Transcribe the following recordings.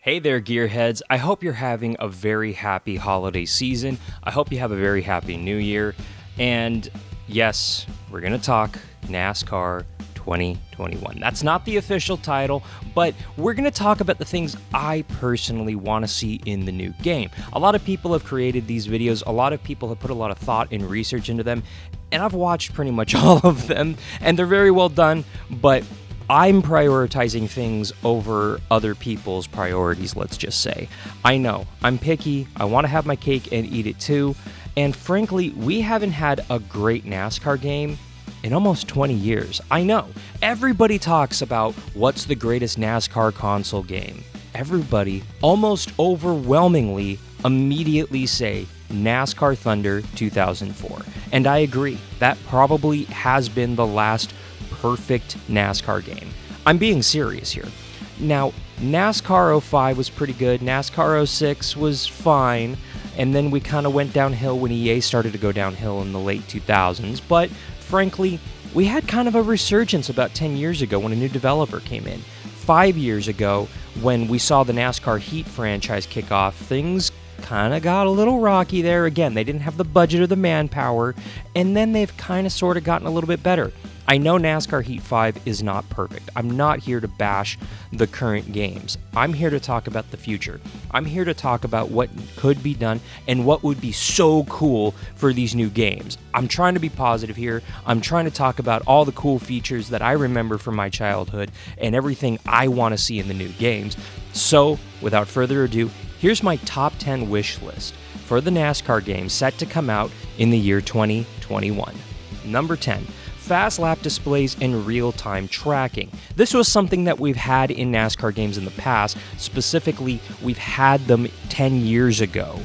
Hey there, gearheads. I hope you're having a very happy holiday season. I hope you have a very happy new year. And yes, we're going to talk NASCAR 2021. That's not the official title, but we're going to talk about the things I personally want to see in the new game. A lot of people have created these videos. A lot of people have put a lot of thought and research into them, and I've watched pretty much all of them, and they're very well done, but I'm prioritizing things over other people's priorities, let's just say. I know, I'm picky, I want to have my cake and eat it too, and frankly, we haven't had a great NASCAR game in almost 20 years. I know, everybody talks about what's the greatest NASCAR console game. Everybody, almost overwhelmingly, immediately say NASCAR Thunder 2004. And I agree, that probably has been the last perfect NASCAR game. I'm being serious here. Now, NASCAR 05 was pretty good, NASCAR 06 was fine, and then we kind of went downhill when EA started to go downhill in the late 2000s, but frankly, we had kind of a resurgence about 10 years ago when a new developer came in. 5 years ago, when we saw the NASCAR Heat franchise kick off, things kind of got a little rocky there. Again, they didn't have the budget or the manpower, and then they've kind of sort of gotten a little bit better. I know NASCAR Heat 5 is not perfect. I'm not here to bash the current games. I'm here to talk about the future. I'm here to talk about what could be done and what would be so cool for these new games. I'm trying to be positive here. I'm trying to talk about all the cool features that I remember from my childhood and everything I want to see in the new games. So, without further ado, here's my top 10 wish list for the NASCAR games set to come out in the year 2021. Number 10. Fast lap displays and real-time tracking. This was something that we've had in NASCAR games in the past. Specifically, we've had them 10 years ago,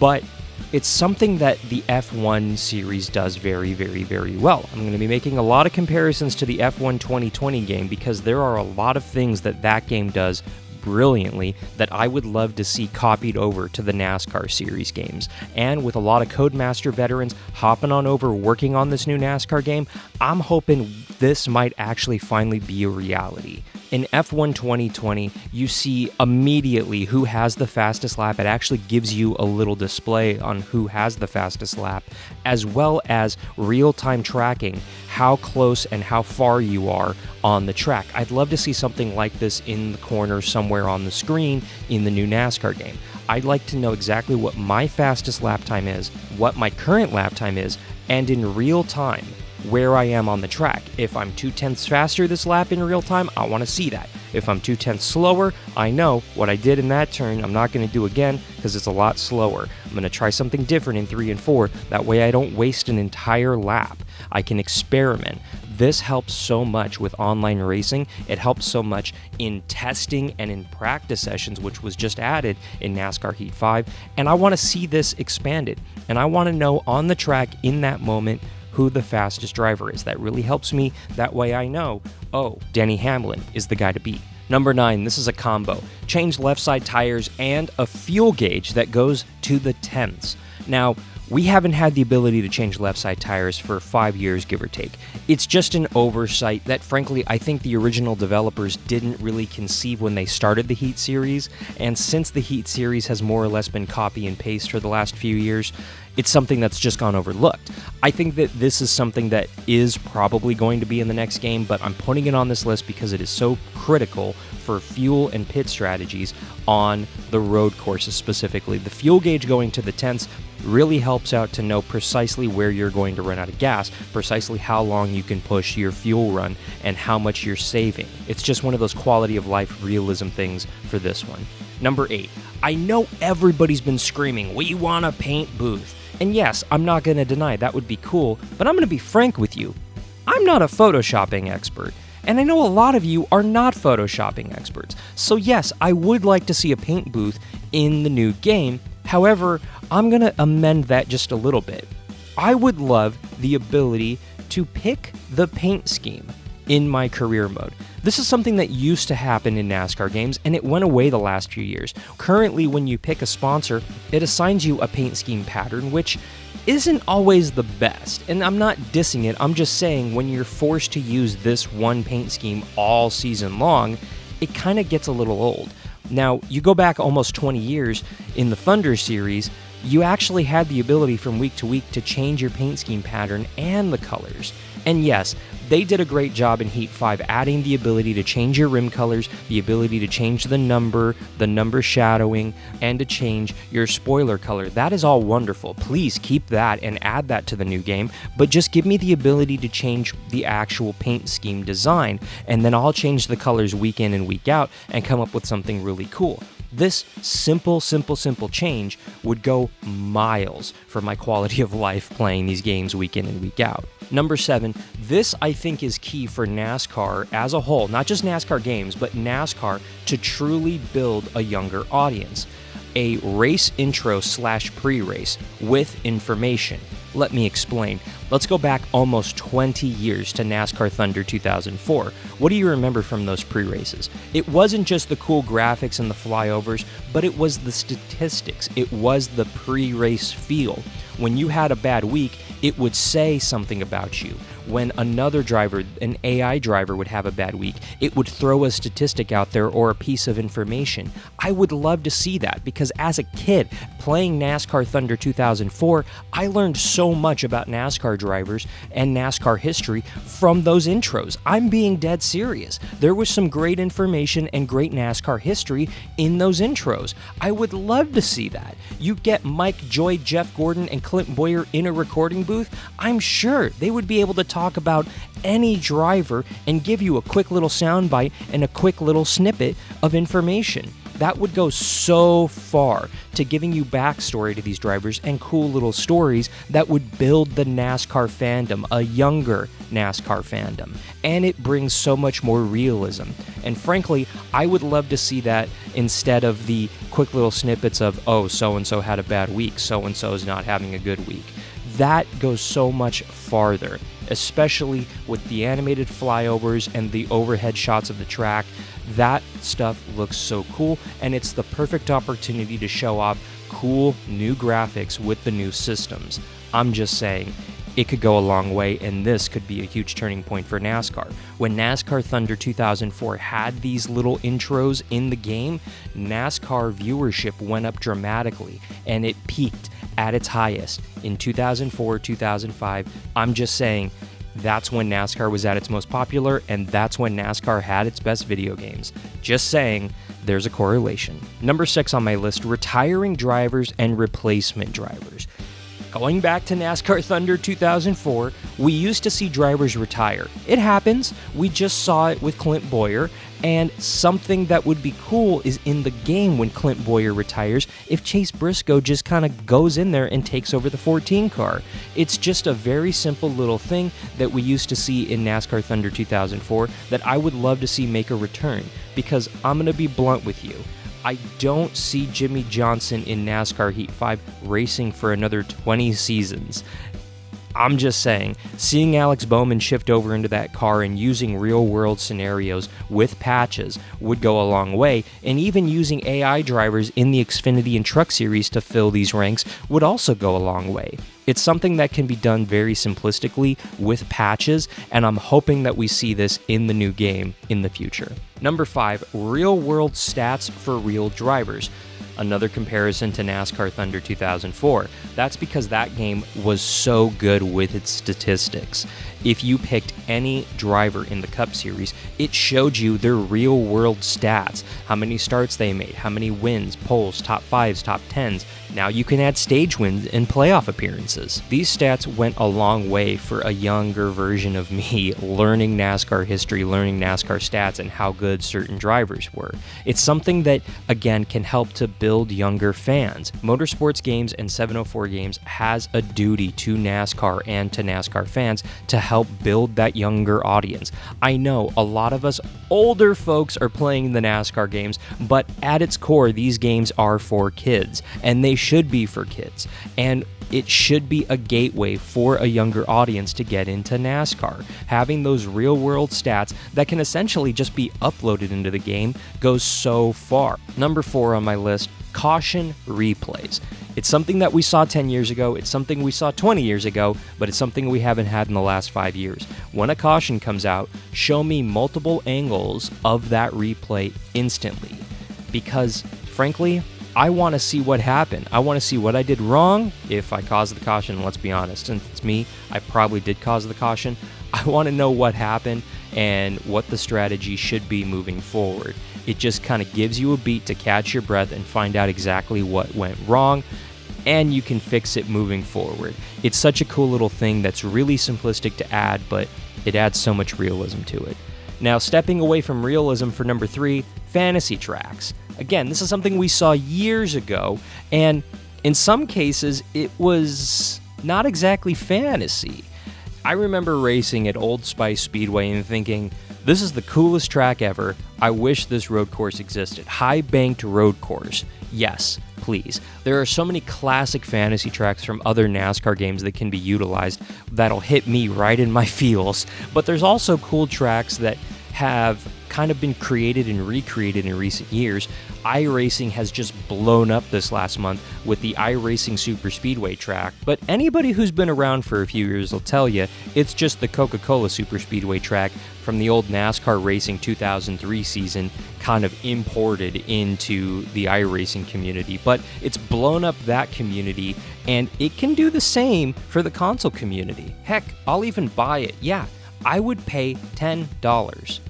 but it's something that the F1 series does very, very, very well. I'm going to be making a lot of comparisons to the F1 2020 game because there are a lot of things that that game does brilliantly that I would love to see copied over to the NASCAR series games. And with a lot of Codemaster veterans hopping on over working on this new NASCAR game, I'm hoping this might actually finally be a reality. In F1 2020, you see immediately who has the fastest lap. It actually gives you a little display on who has the fastest lap, as well as real-time tracking, how close and how far you are on the track. I'd love to see something like this in the corner somewhere on the screen in the new NASCAR game. I'd like to know exactly what my fastest lap time is, what my current lap time is, and in real time, where I am on the track. If I'm 0.2 faster this lap in real time, I want to see that. If I'm 0.2 slower, I know what I did in that turn I'm not going to do again because it's a lot slower. I'm going to try something different in 3 and 4. That way I don't waste an entire lap. I can experiment. This helps so much with online racing. It helps so much in testing and in practice sessions, which was just added in NASCAR Heat 5. And I want to see this expanded. And I want to know on the track in that moment who the fastest driver is. That really helps me. That way I know, oh, Denny Hamlin is the guy to beat. Number 9, this is a combo. Change left side tires and a fuel gauge that goes to the tenths. Now, we haven't had the ability to change left side tires for 5 years, give or take. It's just an oversight that, frankly, I think the original developers didn't really conceive when they started the Heat series, and since the Heat series has more or less been copy and paste for the last few years, it's something that's just gone overlooked. I think that this is something that is probably going to be in the next game, but I'm putting it on this list because it is so critical for fuel and pit strategies on the road courses specifically. The fuel gauge going to the tenths really helps out to know precisely where you're going to run out of gas, precisely how long you can push your fuel run, and how much you're saving. It's just one of those quality of life realism things for this one. Number 8, I know everybody's been screaming, we want a paint booth. And yes, I'm not going to deny that would be cool, but I'm going to be frank with you. I'm not a photoshopping expert, and I know a lot of you are not photoshopping experts. So yes, I would like to see a paint booth in the new game. However, I'm going to amend that just a little bit. I would love the ability to pick the paint scheme in my career mode. This is something that used to happen in NASCAR games, and it went away the last few years. Currently, when you pick a sponsor, it assigns you a paint scheme pattern, which isn't always the best. And I'm not dissing it, I'm just saying when you're forced to use this one paint scheme all season long, it kind of gets a little old. Now, you go back almost 20 years in the Thunder series, you actually had the ability from week to week to change your paint scheme pattern and the colors. And yes, they did a great job in Heat 5 adding the ability to change your rim colors, the ability to change the number shadowing, and to change your spoiler color. That is all wonderful. Please keep that and add that to the new game, but just give me the ability to change the actual paint scheme design, and then I'll change the colors week in and week out and come up with something really cool. This simple change would go miles for my quality of life playing these games week in and week out. Number 7, this I think is key for NASCAR as a whole, not just NASCAR games, but NASCAR to truly build a younger audience. A race intro / pre-race with information. Let me explain. Let's go back almost 20 years to NASCAR Thunder 2004. What do you remember from those pre-races? It wasn't just the cool graphics and the flyovers, but it was the statistics. It was the pre-race feel. When you had a bad week, it would say something about you. When another driver, an AI driver, would have a bad week, it would throw a statistic out there or a piece of information. I would love to see that because as a kid playing NASCAR Thunder 2004, I learned so much about NASCAR drivers and NASCAR history from those intros. I'm being dead serious. There was some great information and great NASCAR history in those intros. I would love to see that. You get Mike Joy, Jeff Gordon, and Clint Boyer in a recording booth, I'm sure they would be able to talk about any driver and give you a quick little soundbite and a quick little snippet of information. That would go so far to giving you backstory to these drivers and cool little stories that would build the NASCAR fandom, a younger NASCAR fandom. And it brings so much more realism. And frankly, I would love to see that instead of the quick little snippets of, oh, so-and-so had a bad week, so-and-so is not having a good week. That goes so much farther, especially with the animated flyovers and the overhead shots of the track. That stuff looks so cool, and it's the perfect opportunity to show off cool new graphics with the new systems. I'm just saying, it could go a long way, and this could be a huge turning point for NASCAR. When NASCAR Thunder 2004 had these little intros in the game, NASCAR viewership went up dramatically, and it peaked at its highest in 2004, 2005. I'm just saying, that's when NASCAR was at its most popular, and that's when NASCAR had its best video games. Just saying, there's a correlation. Number 6 on my list, retiring drivers and replacement drivers. Going back to NASCAR Thunder 2004, we used to see drivers retire. It happens. We just saw it with Clint Boyer, and something that would be cool is in the game when Clint Boyer retires, if Chase Briscoe just kind of goes in there and takes over the 14 car. It's just a very simple little thing that we used to see in NASCAR Thunder 2004 that I would love to see make a return, because I'm going to be blunt with you. I don't see Jimmy Johnson in NASCAR Heat 5 racing for another 20 seasons. I'm just saying, seeing Alex Bowman shift over into that car and using real-world scenarios with patches would go a long way, and even using AI drivers in the Xfinity and Truck Series to fill these ranks would also go a long way. It's something that can be done very simplistically with patches, and I'm hoping that we see this in the new game in the future. Number 5, real-world stats for real drivers. Another comparison to NASCAR Thunder 2004. That's because that game was so good with its statistics. If you picked any driver in the Cup Series, it showed you their real-world stats, how many starts they made, how many wins, poles, top 5s, top 10s. Now you can add stage wins and playoff appearances. These stats went a long way for a younger version of me learning NASCAR history, learning NASCAR stats, and how good certain drivers were. It's something that, again, can help to build younger fans. Motorsports games and 704 games has a duty to NASCAR and to NASCAR fans to help build that younger audience. I know a lot of us older folks are playing the NASCAR games, but at its core, these games are for kids, and they should be for kids. And it should be a gateway for a younger audience to get into NASCAR. Having those real-world stats that can essentially just be uploaded into the game goes so far. Number 4 on my list, caution replays. It's something that we saw 10 years ago, it's something we saw 20 years ago, but it's something we haven't had in the last 5 years. When a caution comes out, show me multiple angles of that replay instantly. because, frankly, I want to see what happened. I want to see what I did wrong if I caused the caution. Let's be honest, since it's me, I probably did cause the caution. I want to know what happened and what the strategy should be moving forward. It just kind of gives you a beat to catch your breath and find out exactly what went wrong, and you can fix it moving forward. It's such a cool little thing that's really simplistic to add, but it adds so much realism to it. Now, stepping away from realism for number 3, fantasy tracks. Again, this is something we saw years ago, and in some cases, it was not exactly fantasy. I remember racing at Old Spice Speedway and thinking, this is the coolest track ever. I wish this road course existed. High banked road course. Yes, please. There are so many classic fantasy tracks from other NASCAR games that can be utilized that'll hit me right in my feels, but there's also cool tracks that have kind of been created and recreated in recent years. iRacing has just blown up this last month with the iRacing Super Speedway track, but anybody who's been around for a few years will tell you it's just the Coca-Cola Super Speedway track from the old NASCAR Racing 2003 season, kind of imported into the iRacing community, but it's blown up that community, and it can do the same for the console community. Heck, I'll even buy it. Yeah, I would pay $10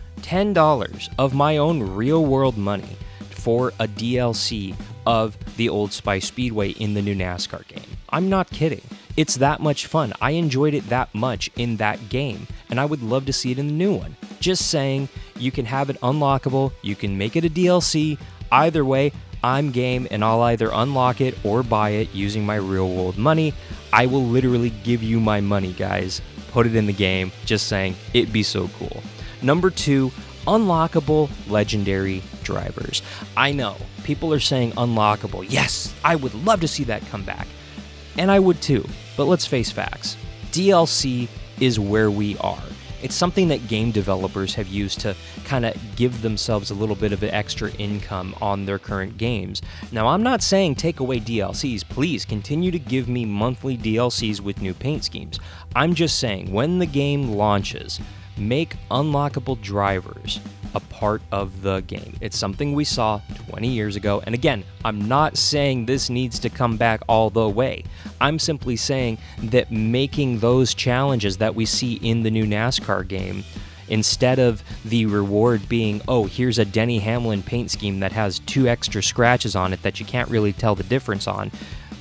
of my own real-world money for a DLC of the Old Spice Speedway in the new NASCAR game. I'm not kidding. It's that much fun. I enjoyed it that much in that game, and I would love to see it in the new one. Just saying, you can have it unlockable, you can make it a DLC. Either way, I'm game, and I'll either unlock it or buy it using my real-world money. I will literally give you my money, guys. Put it in the game. Just saying, it'd be so cool. Number 2, unlockable legendary drivers. I know, people are saying unlockable. Yes, I would love to see that come back. And I would too, but let's face facts. DLC is where we are. It's something that game developers have used to kind of give themselves a little bit of an extra income on their current games. Now, I'm not saying take away DLCs. Please continue to give me monthly DLCs with new paint schemes. I'm just saying, when the game launches, make unlockable drivers a part of the game. It's something we saw 20 years ago, and again, I'm not saying this needs to come back all the way. I'm simply saying that making those challenges that we see in the new NASCAR game, instead of the reward being, oh, here's a Denny Hamlin paint scheme that has 2 extra scratches on it that you can't really tell the difference on,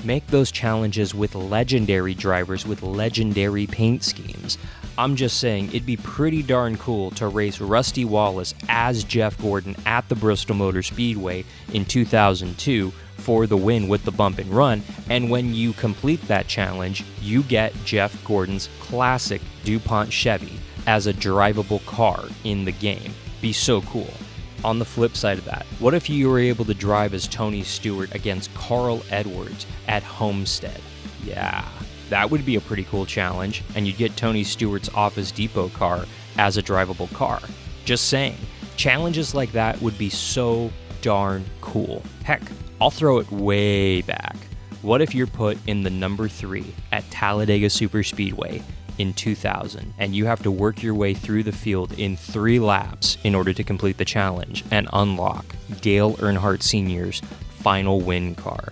make those challenges with legendary drivers with legendary paint schemes. I'm just saying, it'd be pretty darn cool to race Rusty Wallace as Jeff Gordon at the Bristol Motor Speedway in 2002 for the win with the bump and run, and when you complete that challenge, you get Jeff Gordon's classic DuPont Chevy as a drivable car in the game. Be so cool. On the flip side of that, what if you were able to drive as Tony Stewart against Carl Edwards at Homestead? Yeah, that would be a pretty cool challenge, and you'd get Tony Stewart's Office Depot car as a drivable car. Just saying, challenges like that would be so darn cool. Heck, I'll throw it way back. What if you're put in the number 3 at Talladega Superspeedway in 2000, and you have to work your way through the field in 3 laps in order to complete the challenge and unlock Dale Earnhardt Sr.'s final win car?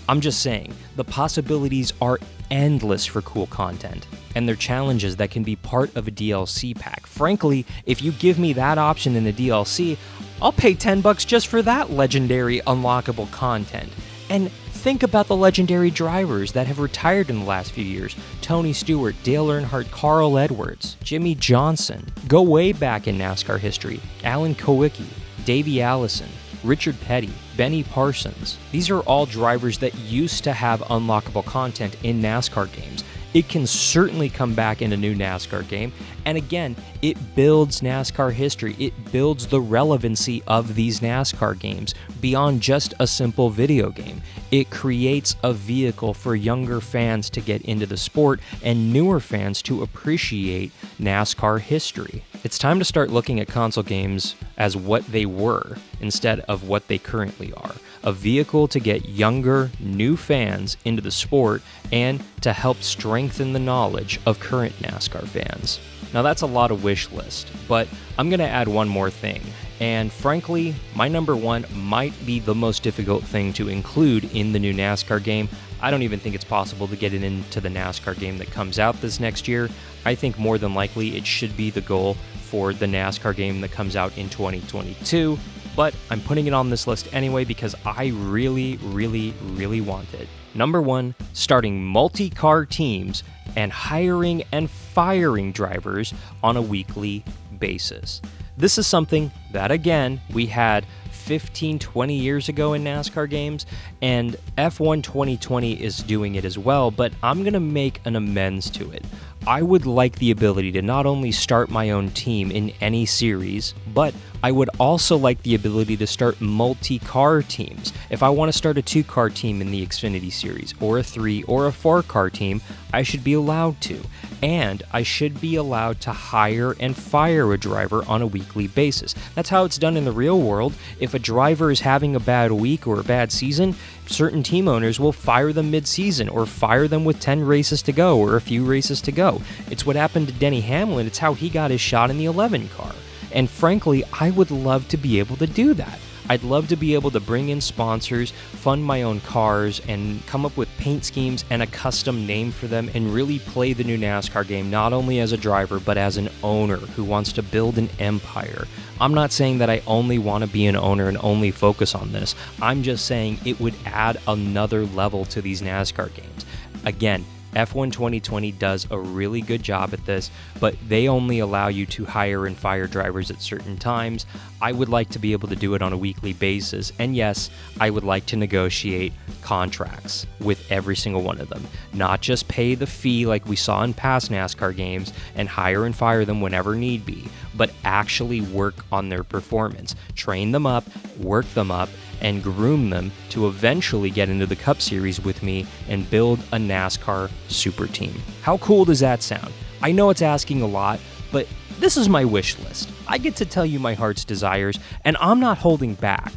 I'm just saying, the possibilities are endless for cool content, and they're challenges that can be part of a DLC pack. Frankly, if you give me that option in a DLC, I'll pay $10 just for that legendary unlockable content. And think about the legendary drivers that have retired in the last few years. Tony Stewart, Dale Earnhardt, Carl Edwards, Jimmy Johnson. Go way back in NASCAR history. Alan Kowicki, Davey Allison, Richard Petty, Benny Parsons. These are all drivers that used to have unlockable content in NASCAR games. It can certainly come back in a new NASCAR game, and again, it builds NASCAR history. It builds the relevancy of these NASCAR games beyond just a simple video game. It creates a vehicle for younger fans to get into the sport and newer fans to appreciate NASCAR history. It's time to start looking at console games as what they were instead of what they currently are. A vehicle to get younger, new fans into the sport and to help strengthen the knowledge of current NASCAR fans. Now that's a lot of wish list, but I'm going to add one more thing, And frankly, my number one might be the most difficult thing to include in the new NASCAR game. I don't even think it's possible to get it into the NASCAR game that comes out this next year. I think more than likely it should be the goal for the NASCAR game that comes out in 2022. But I'm putting it on this list anyway because I really, really, really want it. Number one, starting multi-car teams and hiring and firing drivers on a weekly basis. This is something that, again, we had 15, 20 years ago in NASCAR games, and F1 2020 is doing it as well, but I'm going to make an amends to it. I would like the ability to not only start my own team in any series, but I would also like the ability to start multi-car teams. If I want to start a 2-car team in the Xfinity Series, or a 3 or a 4-car team, I should be allowed to. And I should be allowed to hire and fire a driver on a weekly basis. That's how it's done in the real world. If a driver is having a bad week or a bad season, certain team owners will fire them mid-season or fire them with 10 races to go or a few races to go. It's what happened to Denny Hamlin. It's how he got his shot in the 11 car. And frankly, I would love to be able to do that. I'd love to be able to bring in sponsors, fund my own cars, and come up with paint schemes and a custom name for them and really play the new NASCAR game not only as a driver but as an owner who wants to build an empire. I'm not saying that I only want to be an owner and only focus on this. I'm just saying it would add another level to these NASCAR games. Again, F1 2020 does a really good job at this, but they only allow you to hire and fire drivers at certain times. I would like to be able to do it on a weekly basis, and yes, I would like to negotiate contracts with every single one of them. Not just pay the fee like we saw in past NASCAR games and hire and fire them whenever need be, but actually work on their performance. Train them up, work them up, and groom them to eventually get into the Cup Series with me and build a NASCAR super team. How cool does that sound? I know it's asking a lot, but this is my wish list. I get to tell you my heart's desires, and I'm not holding back.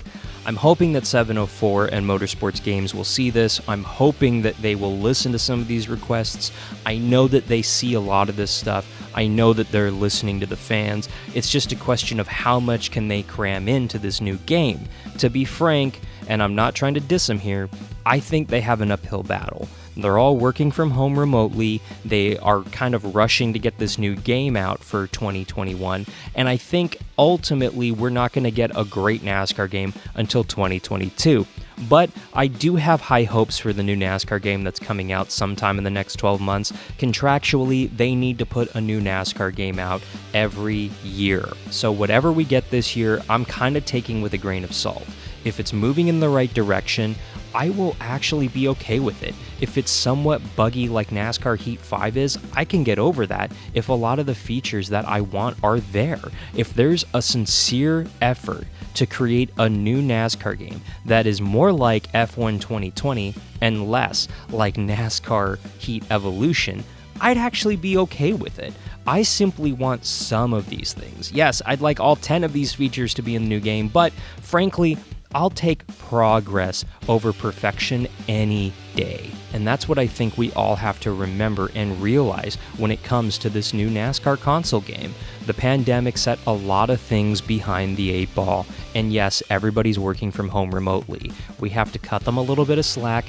I'm hoping that 704 and Motorsports Games will see this. I'm hoping that they will listen to some of these requests. I know that they see a lot of this stuff. I know that they're listening to the fans. It's just a question of how much can they cram into this new game. To be frank, and I'm not trying to diss them here, I think they have an uphill battle. They're all working from home remotely. They are kind of rushing to get this new game out for 2021. And I think ultimately we're not going to get a great NASCAR game until 2022. But I do have high hopes for the new NASCAR game that's coming out sometime in the next 12 months. Contractually, they need to put a new NASCAR game out every year. So whatever we get this year, I'm kind of taking with a grain of salt. If it's moving in the right direction, I will actually be okay with it. If it's somewhat buggy like NASCAR Heat 5 is, I can get over that if a lot of the features that I want are there. If there's a sincere effort to create a new NASCAR game that is more like F1 2020 and less like NASCAR Heat Evolution, I'd actually be okay with it. I simply want some of these things. Yes, I'd like all 10 of these features to be in the new game, but frankly, I'll take progress over perfection any day. And that's what I think we all have to remember and realize when it comes to this new NASCAR console game. The pandemic set a lot of things behind the 8 ball, and yes, everybody's working from home remotely. We have to cut them a little bit of slack,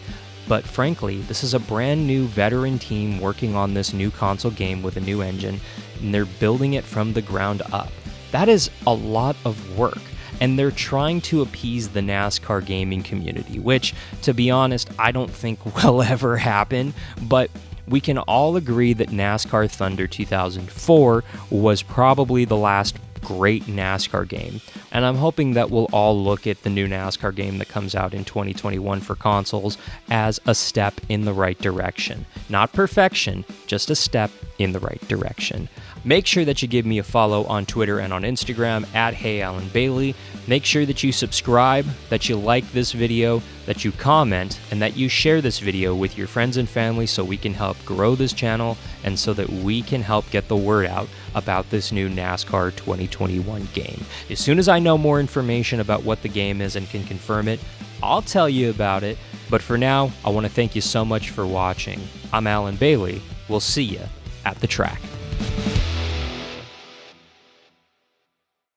but frankly, this is a brand new veteran team working on this new console game with a new engine, and they're building it from the ground up. That is a lot of work. And they're trying to appease the NASCAR gaming community, which, to be honest, I don't think will ever happen, but we can all agree that NASCAR Thunder 2004 was probably the last great NASCAR game, and I'm hoping that we'll all look at the new NASCAR game that comes out in 2021 for consoles as a step in the right direction. Not perfection, just a step in the right direction. Make sure that you give me a follow on Twitter and on Instagram at HeyAlanBailey. Make sure that you subscribe, that you like this video, that you comment, and that you share this video with your friends and family so we can help grow this channel and so that we can help get the word out about this new NASCAR 2021 game. As soon as I know more information about what the game is and can confirm it, I'll tell you about it. But for now, I want to thank you so much for watching. I'm Alan Bailey. We'll see you at the track.